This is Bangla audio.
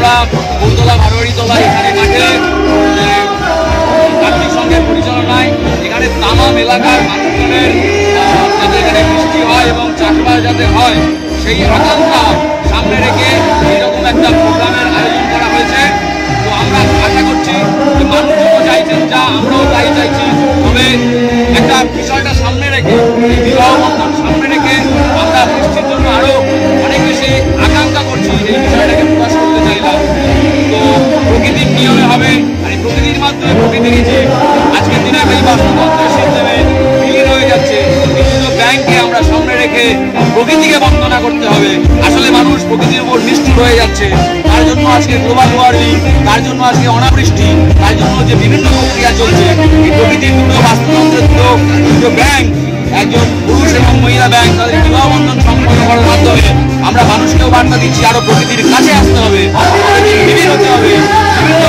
আমরা বলতলা ভারোয়ারিতলা এখানে মাঠে আর্থিক সংঘের পরিচালনায় এখানে তামাম এলাকার মানুষজনের যাতে এখানে বৃষ্টি হয় এবং চাষবাস যাতে হয় সেই আকাঙ্ক্ষা সামনে রেখে এরকম একটা প্রোগ্রামের আয়োজন করা হয়েছে। তো আমরা আশা করছি যে মানুষজনও চাইছেন যা আমরাও তাই চাইছি, তবে একটা বিষয়টা সামনে রেখে এই বিবাহ বন্ধন সামনে রেখে আমরা বৃষ্টির জন্য আরও অনেক বেশি আকাঙ্ক্ষা করছি, এই বিষয়টাকে প্রকাশ করতে চাইলাম। তো প্রকৃতির নিয়মে হবে আর এই প্রকৃতির মাধ্যমে প্রকৃতির যে আজকের দিনে এই বাস্তুতন্ত্রের সিস্টেমে বিলীন হয়ে যাচ্ছে, বিভিন্ন ব্যাংকে আমরা সামনে রেখে প্রকৃতিকে বন্দনা করতে হবে। আসলে মানুষ প্রকৃতির উপর নিষ্ঠুর হয়ে যাচ্ছে, তার জন্য আজকে গ্লোবাল ওয়ার্মিং, তার জন্য আজকে অনাবৃষ্টি, তার জন্য যে বিভিন্ন প্রক্রিয়া চলছে। এই প্রকৃতির দুটো বাস্তুতন্ত্রের দুটো ব্যাংক, একজন পুরুষ এবং মহিলা ব্যাংক, তাদের বিবাহ বন্ধন সম্পন্ন করার মাধ্যমে আমরা মানুষকেও বার্তা দিচ্ছি আরো প্রকৃতির কাছে আসতে হবে, বিলীন হতে হবে, বিভিন্ন